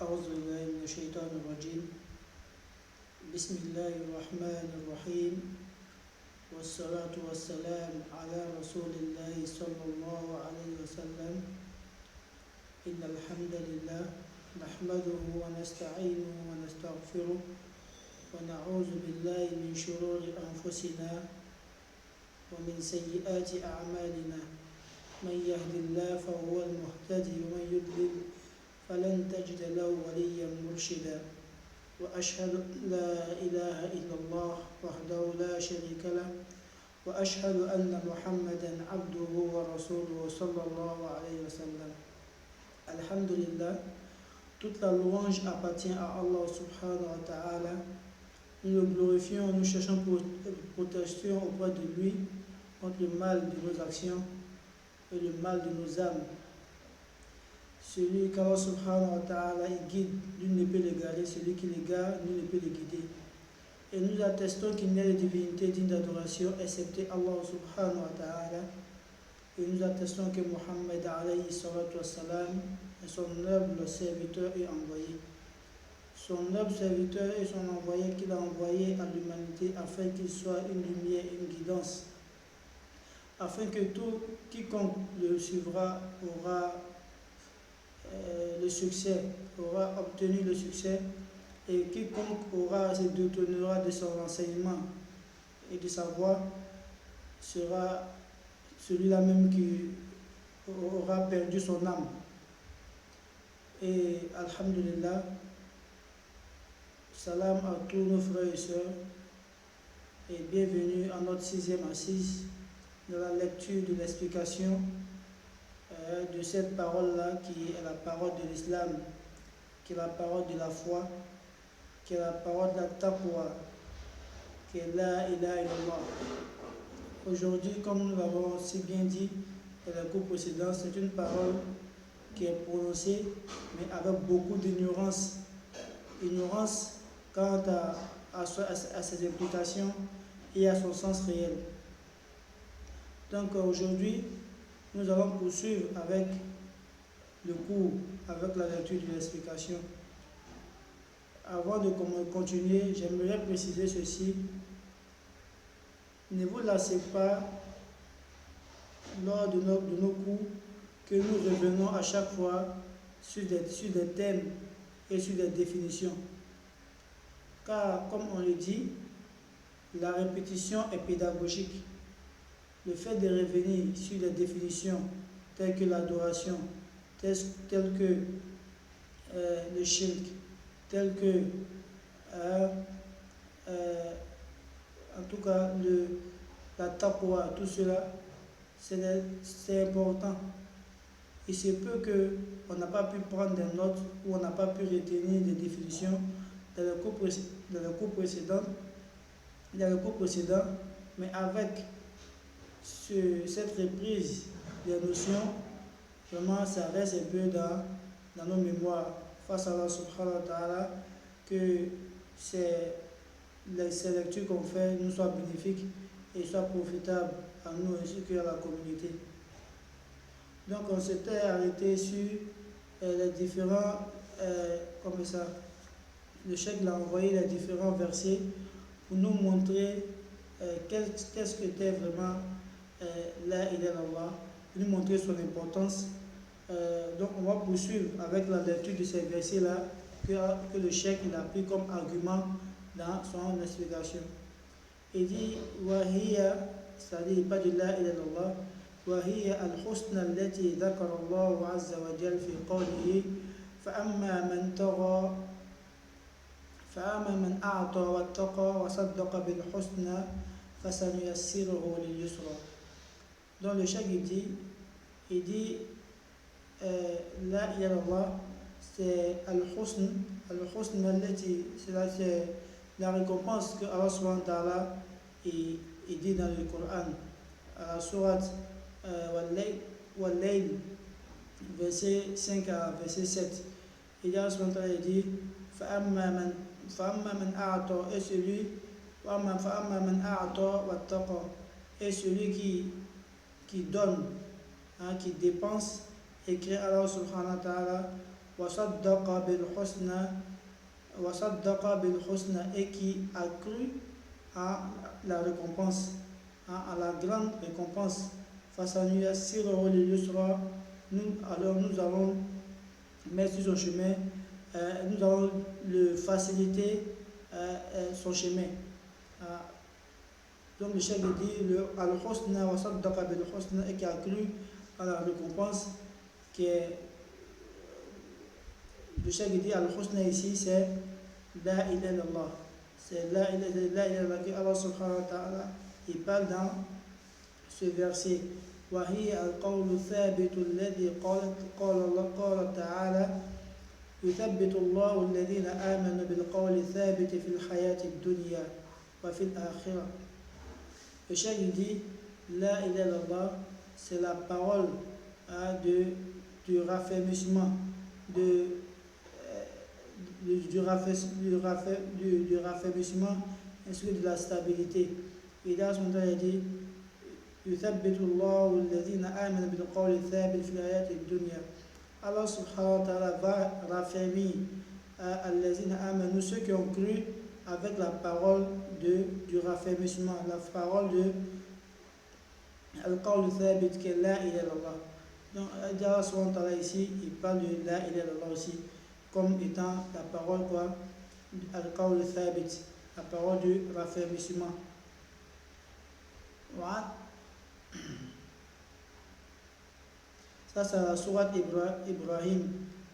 أعوذ بالله من الشيطان الرجيم. بسم الله الرحمن الرحيم، والصلاة والسلام على رسول الله صلى الله عليه وسلم. إن الحمد لله نحمده ونستعينه ونستغفره ونعوذ بالله من شرور أنفسنا ومن سيئات أعمالنا. من يهد الله فهو المهتدي ومن يضلل فلن تجد له وليا مرشدا. وأشهد أن لا إله إلا الله وحده لا شريك له وأشهد أن محمدا عبده ورسوله صلى الله عليه وسلم. Alhamdulillah, toute la louange appartient à Allah subhanahu wa ta'ala. Nous le glorifions, nous cherchons protection auprès de lui contre le mal de nos actions et le mal de nos âmes. Celui qu'Allah subhanahu wa ta'ala guide, nul ne peut l'égarer, celui qui l'égare, nul ne peut le guider. Et nous attestons qu'il n'y a de divinité digne d'adoration excepté Allah subhanahu wa ta'ala. Et nous attestons que Muhammad alayhi salatu wassalam est son noble serviteur et envoyé. Son noble serviteur et son envoyé qu'il a envoyé à l'humanité afin qu'il soit une lumière et une guidance. Afin que tout quiconque le suivra aura le succès, aura obtenu le succès, et quiconque se détournera de son enseignement et de sa voie sera celui-là même qui aura perdu son âme. Et alhamdulillah, salam à tous nos frères et sœurs et bienvenue à notre 6e assise de la lecture de l'explication de cette parole-là qui est la parole de l'islam, qui est la parole de la foi, qui est la parole de la taqwa, qui est la ilaha illallah. Aujourd'hui, comme nous l'avons si bien dit dans le cours précédent, c'est une parole qui est prononcée, mais avec beaucoup d'ignorance. Ignorance quant à ses implications et à son sens réel. Donc aujourd'hui, nous allons poursuivre avec le cours, avec la lecture de l'explication. Avant de continuer, j'aimerais préciser ceci. Ne vous lassez pas lors de nos cours que nous revenons à chaque fois sur des thèmes et sur des définitions. Car, comme on le dit, la répétition est pédagogique. Le fait de revenir sur des définitions telles que l'adoration, telles que le shirk, telles que en tout cas la taqwa, tout cela, c'est important. Il se peut qu'on n'a pas pu prendre des notes ou on n'a pas pu retenir des définitions dans le cours précédent, mais avec cette reprise des notions, vraiment ça reste un peu dans nos mémoires face à Allah subhanahu wa ta'ala, que ces lectures qu'on fait nous soient bénéfiques et soient profitables à nous ainsi qu'à la communauté. Donc on s'était arrêté sur les différents, comme ça, le cheikh l'a envoyé les différents versets pour nous montrer qu'est-ce que était vraiment la ilaha illallah, pour nous montrer son importance. Donc on va poursuivre avec la lecture de ces versets-là que le cheikh il a pris comme argument dans son explication. Il dit Wahiya, c'est-à-dire pas de la ilaha illallah, Wahiya al-husna allati dhakara Allah azza wa jal fi qawlihi فأما من أعطى واتقى وصدق بالحسنى فسنيسره لليسرى. Donc le cheikh il dit la ilaha illallah, c'est al-husn allati, c'est la récompense que Allah subhanahu wa ta'ala il dit dans le Coran, à la sourate Wal-Layl, verset 5 à verset 7. Et Allah subhanahu wa ta'ala dit فَأَمَّا مَنْ أَعْطَى, et celui qui donne, qui dépense, et crée Allah subhanahu wa ta'ala وصدق بالحسنى وصدق بالحسنى et qui a cru à la récompense, à la grande récompense. فسنيسره لليسرى, alors nous allons mettre sur son chemin, nous allons le faciliter son chemin. Donc le chef dit al-husna wa saddaqa bil-husna, et qui a cru à la récompense, qui est le chef dit al-husna ici, c'est la ilaha illallah. C'est la ilaha illallah que Allah subhanahu wa ta'ala il parle dans ce verset. وهي القول الثابت الذي قال تعالى يثبت الله الذين آمنوا بالقول الثابت في الحياة الدنيا وفي الآخرة. Le cheikh dit la ilaha illallah, c'est la parole du raffermissement, du raffermissement ainsi que de la stabilité. Et là, son a dit يثبت الله الذين آمنوا بالقول الثابت في الحياة الدنيا. Allah subhanahu wa ta'ala va raffermir الذين آمنوا, ceux qui ont cru, avec la parole du raffermissement, la parole de al-qawl thabit, qui est la ilaha illallah. Donc Allah subhanahu wa ta'ala ici, il parle de la ilaha illallah aussi comme étant la parole quoi, al-qawl thabit, la parole du raffermissement. Voilà. Ça c'est la sourate Ibrahim.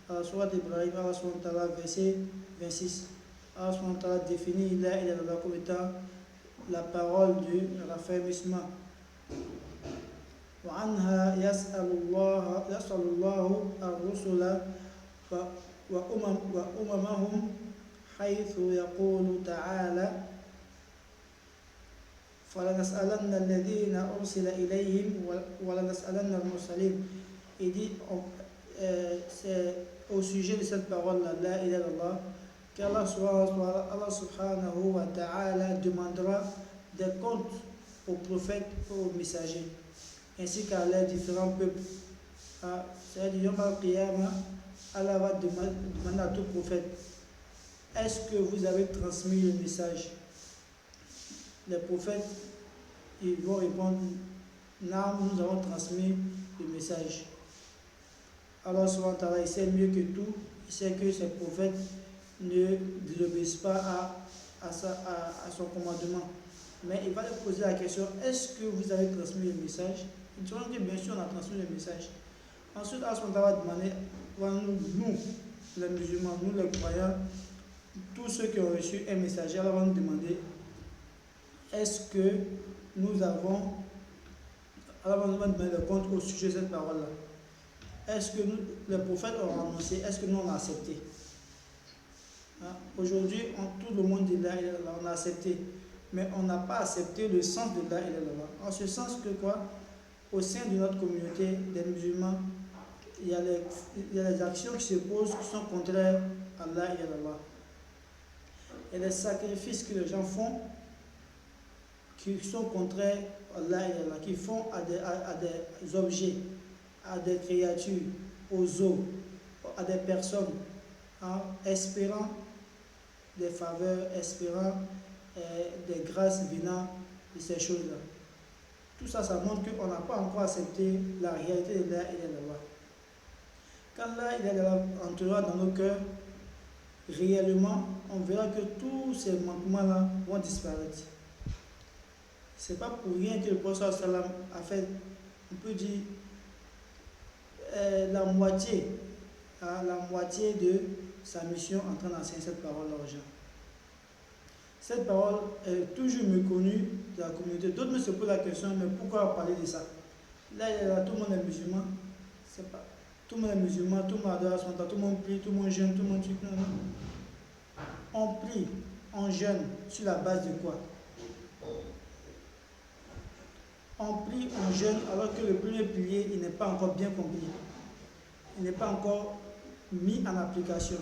La sourate Ibrahim, Allah subhanahu wa ta'ala, verset 26. Allah subhanahu wa ta'ala définit la ilaha illallah comme étant la parole du raffermissement. وعنها يسأل الله الرسل وأممهم حيث يقول تعالى فلنسألن الذين أرسل إليهم ولنسألن المرسلين. Il dit, c'est au sujet de cette parole-là, la ilaha illallah, qu'Allah subhanahu wa ta'ala demandera des comptes aux prophètes et aux messagers, ainsi qu'à leurs différents peuples. C'est-à-dire, Allah va demander à tout prophète, est-ce que vous avez transmis le message? Les prophètes, ils vont répondre, non, nous avons transmis le message. Allah subhanahu wa ta'ala, il sait mieux que tout, il sait que ces prophètes ne désobéissent pas à son commandement. Mais il va leur poser la question, est-ce que vous avez transmis le message? Ils diront que bien sûr on a transmis le message. Ensuite, Allah subhanahu wa ta'ala va demander, nous, les musulmans, nous les croyants, tous ceux qui ont reçu un messager, Allah va nous demander, est-ce que nous avons, Allah va nous demander le compte au sujet de cette parole-là. Est-ce que les prophètes ont annoncé, est-ce que nous on a accepté? Aujourd'hui, tout le monde dit la ilaha illallah, on a accepté, mais on n'a pas accepté le sens de la ilaha illallah. En ce sens que quoi, au sein de notre communauté des musulmans, il y a les actions qui se posent qui sont contraires à la ilaha illallah. Et les sacrifices que les gens font qui sont contraires à la ilaha illallah, qui font à des objets, à des créatures, aux eaux, à des personnes, espérant des faveurs, espérant des grâces venant de ces choses-là. Tout ça, ça montre qu'on n'a pas encore accepté la réalité de la ilaha illallah. Quand la ilaha illallah entrera dans nos cœurs, réellement, on verra que tous ces manquements-là vont disparaître. C'est pas pour rien que le prophète sallam a fait, on peut dire, la moitié de sa mission en train d'enseigner cette parole aux gens. Cette parole est toujours méconnue de la communauté. D'autres me se posent la question, mais pourquoi parler de ça? Là, tout le monde est musulman. C'est pas, tout le monde est musulman, tout le monde adore son temps, tout le monde prie, tout le monde jeûne, tout le monde truc. Non, non. On prie, on jeûne sur la base de quoi? On prie, on jeûne, alors que le premier pilier, il n'est pas encore bien compris. Il n'est pas encore mis en application.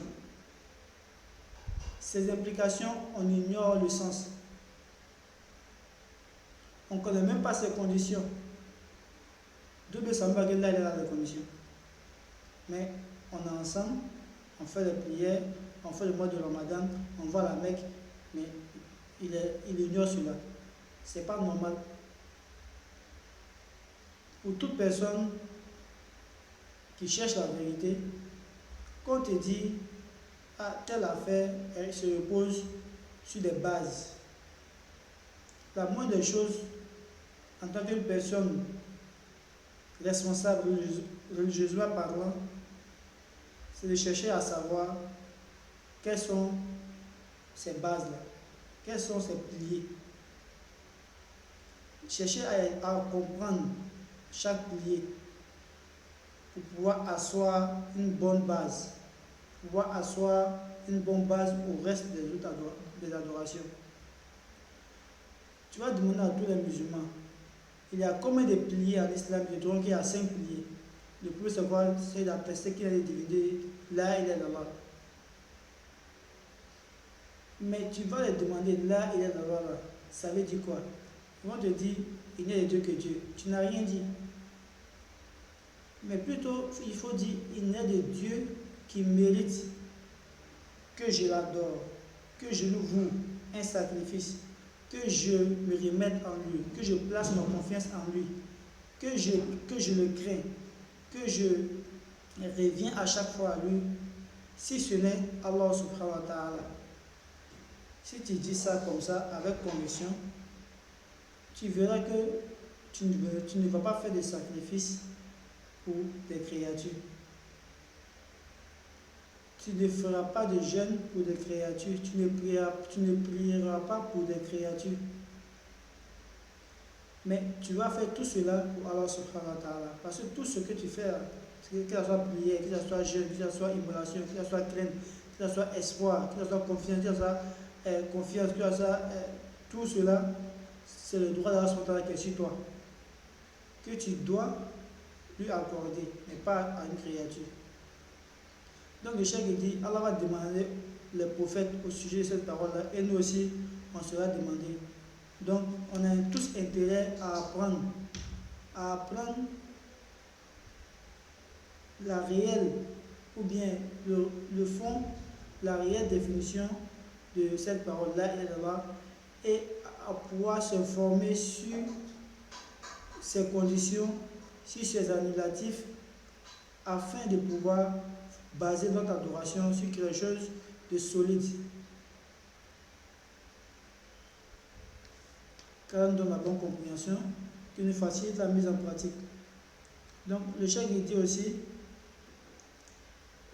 Ces implications, on ignore le sens. On ne connaît même pas ses conditions. D'où le samba que là, il a les conditions. Mais on est ensemble, on fait les prières, on fait le mois de Ramadan, on va à la Mecque, mais il ignore cela. Ce n'est pas normal. Pour toute personne qui cherche la vérité, quand on te dit ah, telle affaire, elle se repose sur des bases. La moindre des choses, en tant qu'une personne responsable religieusement parlant, c'est de chercher à savoir quelles sont ces bases-là, quels sont ces piliers. Chercher à comprendre chaque pilier pour pouvoir asseoir une bonne base, pouvoir asseoir une bonne base au reste des adorations. Tu vas demander à tous les musulmans, il y a combien de piliers en islam? Je dirais qu'il y a 5 piliers. Le plus c'est quoi? C'est d'attester qu'il y a des divinité, là il est là-bas. Mais tu vas les demander, là il est là-bas, ça veut dire quoi? Ils vont te dire, il n'y a de Dieu que Dieu. Tu n'as rien dit. Mais plutôt, il faut dire, il n'y a de Dieu qui mérite que je l'adore, que je lui voue un sacrifice, que je me remette en lui, que je place ma confiance en lui, que je le crains, que je reviens à chaque fois à lui, si ce n'est Allah subhanahu wa ta'ala. Si tu dis ça comme ça, avec conviction, tu verras que tu ne vas pas faire de sacrifice pour des créatures. Tu ne feras pas de jeûne pour des créatures. Tu ne prieras pas pour des créatures. Mais tu vas faire tout cela pour Allah subhanahu wa ta'ala. Parce que tout ce que tu fais, que ce soit prière, que ce soit jeûne, que ce soit immolation, que ce soit crainte, que ce soit espoir, que ce soit confiance, que ce soit confiance, que ce soit tout cela, c'est le droit d'Allah subhanahu wa ta'ala qui est sur toi. Que tu dois lui accorder, mais pas à une créature. Donc le cheikh dit, Allah va demander les prophètes au sujet de cette parole-là, et nous aussi, on sera demandé. Donc on a tous intérêt à apprendre la réelle, ou bien le fond, la réelle définition de cette parole-là, et à pouvoir se former sur ces conditions, sur ces annulatifs, afin de pouvoir baser notre adoration sur quelque chose de solide. Car nous donne la bonne compréhension, qui nous facilite la mise en pratique. Donc le cheikh dit aussi,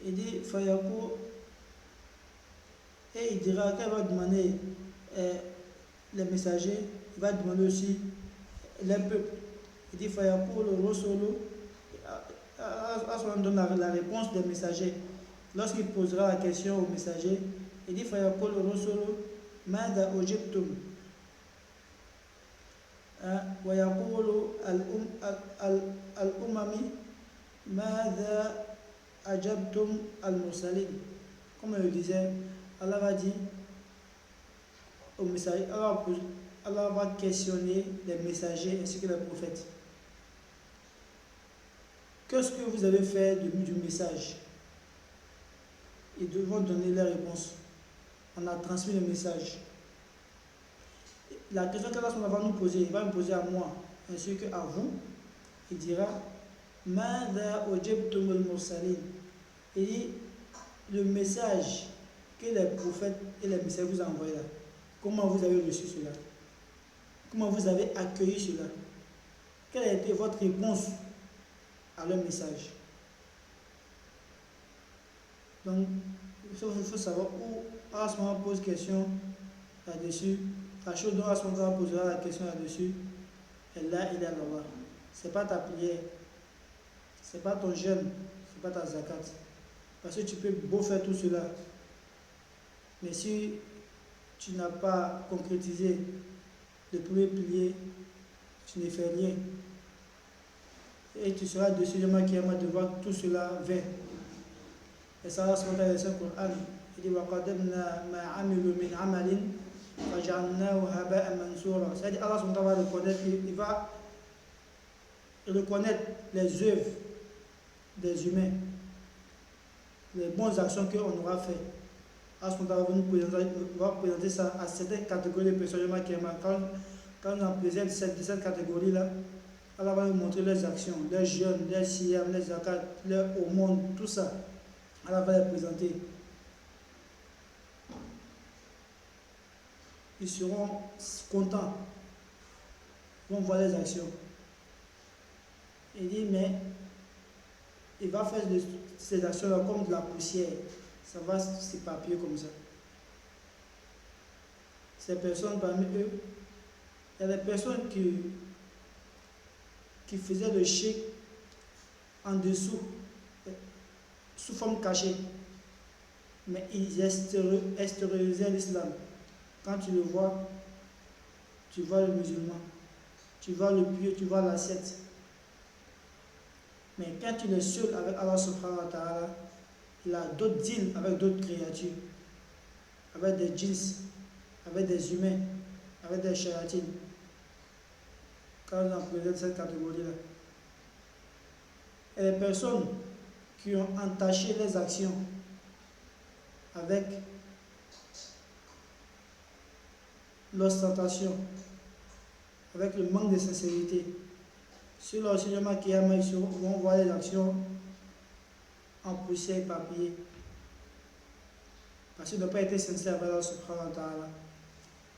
il dit Fayakou, et il dira qu'il va demander les messagers, il va demander aussi les peuples. Il dit Fayakou le Rosolo, à ce moment donne la réponse des messagers. Lorsqu'il posera la question aux messagers, il dit Fayakou le Rosolo, Mada Ojibtum. ويقول الأمم ماذا أجبتم المرسلين. Comme je le disais, Allah va dire aux messagers, Allah va questionner les messagers ainsi que les prophètes. Qu'est-ce que vous avez fait du message? Ils devront donner les réponses. On a transmis le message. La question qu'Allah va nous poser, il va me poser à moi, ainsi qu'à vous, il dira Mada ojibtum al-mursalin. Il dit le message que les prophètes et les messagers vous ont envoyé là, comment vous avez reçu cela? Comment vous avez accueilli cela? Quelle a été votre réponse à leur message? Donc, il faut savoir où à ce moment pose question là-dessus. La chose dont à ce moment posera la question là-dessus, et là il est Allah. Ce n'est pas ta prière, ce n'est pas ton jeûne, ce n'est pas ta zakat. Parce que tu peux beau faire tout cela, mais si tu n'as pas concrétisé le premier pilier, tu ne fais rien. Et tu seras dessus de voir tout cela vain. Et ça va se monter dans le Coran. Il dit وَقَدَمْنَا مَا عَمِلُوا مِنْ عَمَلٍ فَجَعَلْنَاهُ هَبَاءً مَنْثُورًا. C'est-à-dire Allah va reconnaître, il va reconnaître les œuvres des humains. les bonnes actions qu'on aura fait. À ce moment-là, on va présenter ça à certaines catégories de personnes. Quand on en présente cette catégorie-là, Allah va nous montrer leurs actions, leurs jeûnes, leurs siyam, leurs zakat, leurs aumônes, tout ça. Allah va les présenter. Ils seront contents. Ils vont voir les actions. Il dit, mais il va faire ces actions-là comme de la poussière. Ça va s'éparpiller comme ça. Ces personnes parmi eux, il y a des personnes qui faisaient le shirk en dessous, sous forme cachée. Mais ils extériorisaient l'islam. Quand tu le vois, tu vois le musulman, tu vois le pieux, tu vois l'ascète. Mais quand tu es seul avec Allah subhanahu wa ta'ala, il a d'autres deals avec d'autres créatures, avec des djinns, avec des humains, avec des shayatines. Quand on présente cette catégorie-là. Et les personnes qui ont entaché les actions avec l'ostentation, avec le manque de sincérité. Sur l'enseignement qui a ils vont voir les actions en poussière éparpillée. Parce qu'ils n'ont pas été sincères avec Allah subhanahu wa ta'ala.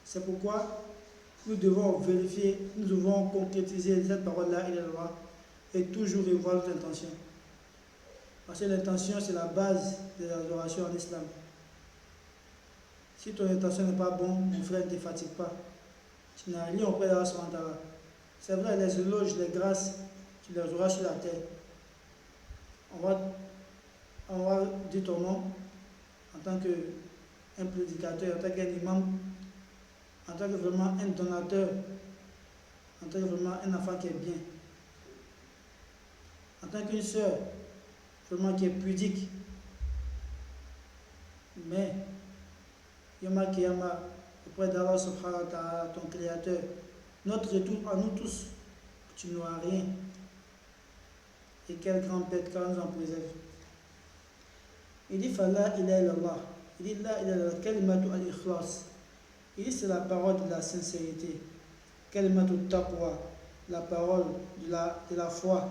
C'est pourquoi nous devons vérifier, nous devons concrétiser cette parole-là et toujours revoir notre intention. Parce que l'intention, c'est la base de l'adoration en islam. Si ton intention n'est pas bonne, mon frère, ne te fatigue pas. Tu n'as rien auprès d'Allah subhanahu wa ta'ala. C'est vrai, les éloges, les grâces, tu les auras sur la terre. On va dire ton nom en tant qu'un prédicateur, en tant qu'un imam, en tant que vraiment un donateur, en tant que vraiment un enfant qui est bien, en tant qu'une sœur, vraiment qui est pudique. Mais, Yoma Kiyama, auprès d'Allah subhanahu wa ta'ala, ton créateur, notre retour à nous tous, tu n'auras rien. Et quelle grande bête quand nous en préserve. Il dit Fala ila illallah. Il dit La ila kalimatu al-ikhlas. Il dit c'est la parole de la sincérité. Kalimatu taqwa, la parole de la foi.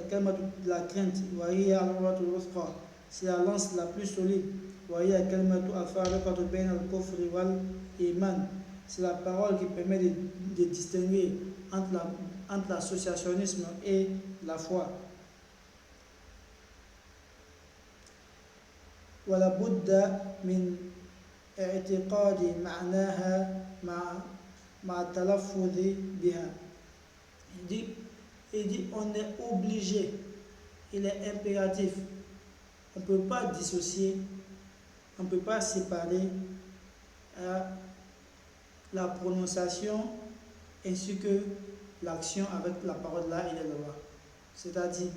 Kalimatu de la crainte. Wahiya al-uratul uthqa, c'est la lance la plus solide. Wahiya kalimatu al-fariqatu bayna al-kufri wal iman. C'est la parole qui permet de distinguer entre l'associationnisme et la foi. ولا بد من اعتقاد معناها مع التلفظ بها. Il dit on est obligé, il est impératif, on ne peut pas dissocier, on ne peut pas séparer la prononciation ainsi que l'action avec la parole là et la loi. C'est-à-dire,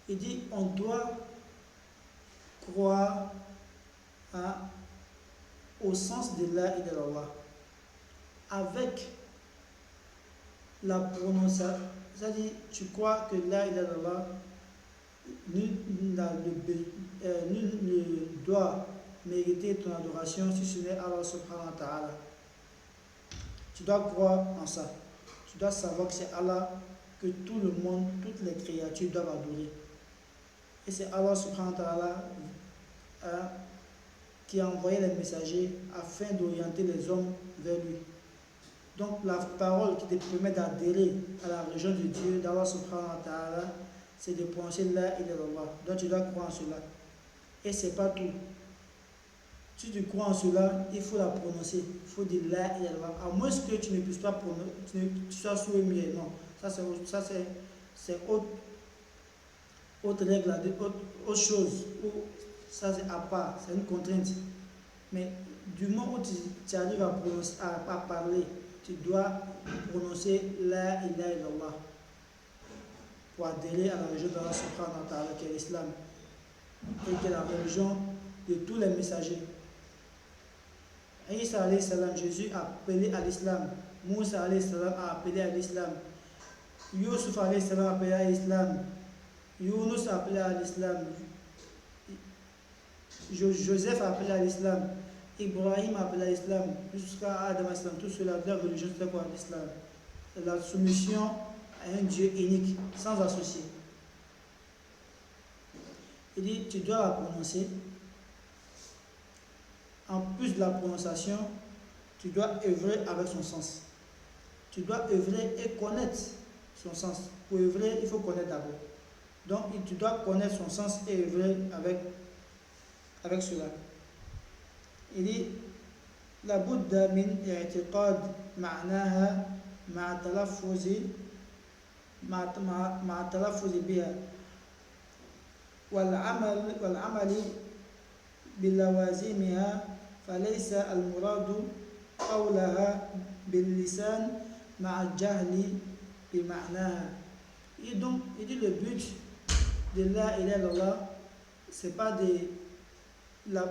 il dit on doit croire au sens de la et de Allah avec la prononciation. C'est-à-dire, tu crois que la et de Allah, nul ne doit mériter ton adoration si ce n'est Allah subhanahu wa ta'ala. Tu dois croire en ça. Tu dois savoir que c'est Allah que tout le monde, toutes les créatures doivent adorer. Et c'est Allah subhanahu wa ta'ala qui a envoyé les messagers afin d'orienter les hommes vers lui. Donc la parole qui te permet d'adhérer à la religion de Dieu, d'Allah subhanahu wa ta'ala, c'est de prononcer la ilaha illallah. Donc tu dois croire en cela. Et c'est pas tout. Si tu crois en cela, il faut la prononcer. Il faut dire la ilaha illallah. À moins que tu ne puisses pas prononcer, tu sois sourd et muet. Non, ça c'est autre règle, autre chose. Ça c'est à part, c'est une contrainte. Mais du moment où tu arrives à parler, tu dois prononcer la ilaha illallah pour adhérer à la religion d'Allah subhanahu wa ta'ala qui est l'islam et qui est la religion de tous les messagers. Isa alayhi salam, Jésus a appelé à l'islam. Moussa alayhi salam a appelé à l'islam. Yusuf alayhi salam a appelé à l'islam. Yunus appelé à l'islam, Joseph appelé à l'islam, Ibrahim appelé à l'islam, jusqu'à Adam à l'islam, tout cela, leur religion c'était quoi l'islam? La soumission à un Dieu unique, sans associé. Il dit, tu dois la prononcer. En plus de la prononciation, tu dois œuvrer avec son sens. Tu dois œuvrer et connaître son sens. Pour œuvrer, il faut connaître d'abord. Donc, tu dois connaître son sens et œuvrer avec cela. Il dit, la Bouddha min i'tiqad ma'naha ma'a talaffuzi biha والعمل بلوازمها فليس المراد قولها باللسان مع الجهل بمعناها. Et donc, il dit le but de la ilaha illallah, c'est pas de la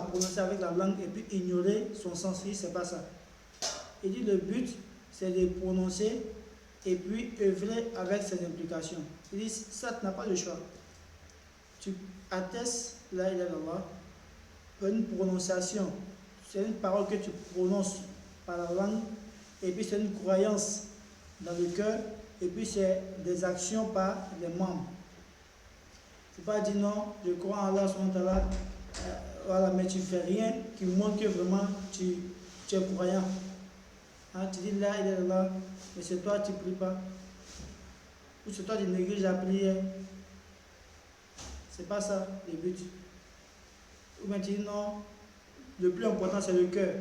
prononcer avec la langue et puis ignorer son sens, c'est pas ça. Il dit le but, c'est de prononcer et puis œuvrer avec ses implications. Il dit ça, tu n'as pas le choix. Tu attestes la ilaha illallah par une prononciation. C'est une parole que tu prononces par la langue, et puis c'est une croyance dans le cœur, et puis c'est des actions par les membres. Il ne faut pas dire non, je crois en Allah, voilà, mais tu ne fais rien qui montre que vraiment tu es croyant. Hein, tu dis la ilaha illallah, mais c'est toi tu ne pries pas. Ou c'est toi tu négliges la prière. C'est pas ça le but. Ou bien tu dis non, le plus important c'est le cœur.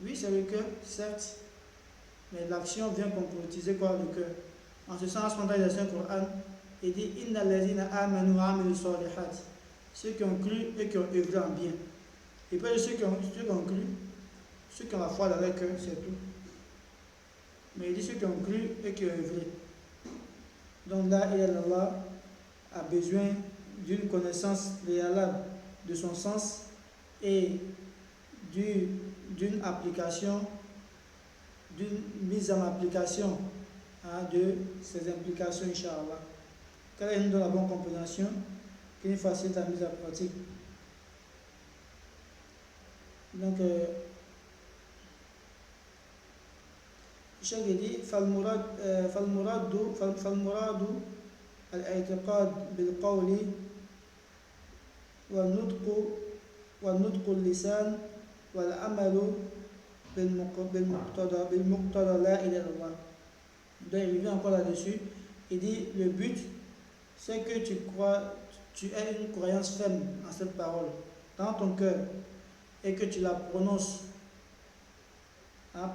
Oui, c'est le cœur, certes, mais l'action vient concrétiser quoi le cœur. En ce sens, dans le Coran, il dit Inna allazina amanu wa amilu solihat. Ceux qui ont cru et qui ont œuvré en bien. Et puis ceux qui ont cru, ceux qui ont la foi dans leur cœur, c'est tout. Mais il dit ceux qui ont cru et qui ont œuvré. Donc là, Allah a besoin d'une connaissance préalable de son sens et d'une application, d'une mise en application de ces implications, Inch'Allah. Qu'elle nous donne la bonne compréhension, qu'il nous facilite la mise en pratique. Donc, Cheikh dit فالمراد الاعتقاد بالقول والنطق اللسان والعمل بالمقتضى لا إله إلا الله. Donc il revient encore là-dessus. Il dit le but c'est que tu aies une croyance ferme en cette parole dans ton cœur et que tu la prononces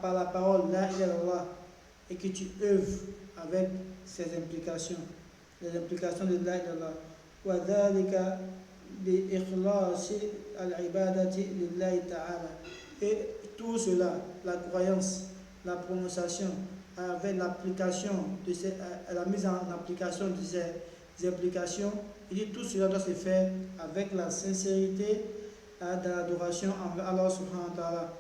par la parole la ilaha illallah et que tu œuvres avec ses implications, les implications de la ilaha illallah. وذلك بإخلاص العبادة لله تعالى. Et tout cela, la croyance, la prononciation, avec l'application de la mise en application de ces implications, il dit tout cela doit se faire avec la sincérité de l'adoration envers Allah subhanahu wa ta'ala.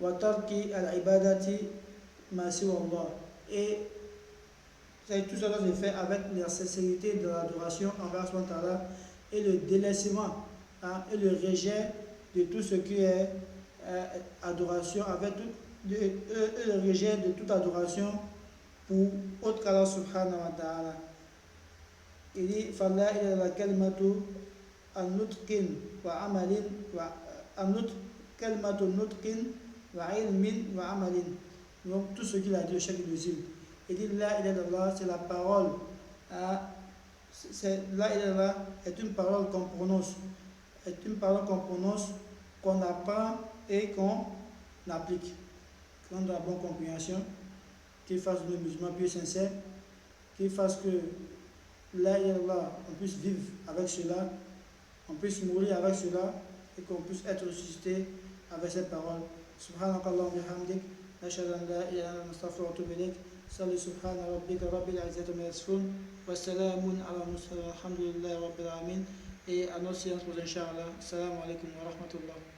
Wa tarki al-ibadati ma siwa Allah. Et tout cela doit se faire avec la sincérité de l'adoration envers Allah subhanahu wa ta'ala et le délaissement et le rejet de tout ce qui est adoration, avec le rejet de toute adoration pour autre qu'Allah subhanahu wa ta'ala. Il dit falla ila la kalimatu an-nutqin wa amalin wa kalimatu nutqin wa ilmin wa amalin. Donc tout ce qu'il a dit au Cheikh de Zil. Il dit la ilaha illallah, c'est la parole. La ilaha illallah est une parole qu'on prononce. Est une parole qu'on prononce, qu'on apprend et qu'on applique. Qu'on a la bonne compréhension, qu'il fasse de nos musulmans pieux sincères, qu'il fasse que la ilaha illallah, on puisse vivre avec cela, on puisse mourir avec cela et qu'on puisse être ressuscité avec cette parole. Subhanakallah wa bihamdik, nashhadu an la ilaha illa anta nastaghfiruka wa natubu ilayk. Salli subhana rabbika rabbil izzati amma yasifun wa salamun ala mursalin walhamdulillahi rabbil alamin. Et à notre séance pour Inch'Allah. Assalamu alaikum wa rahmatullah.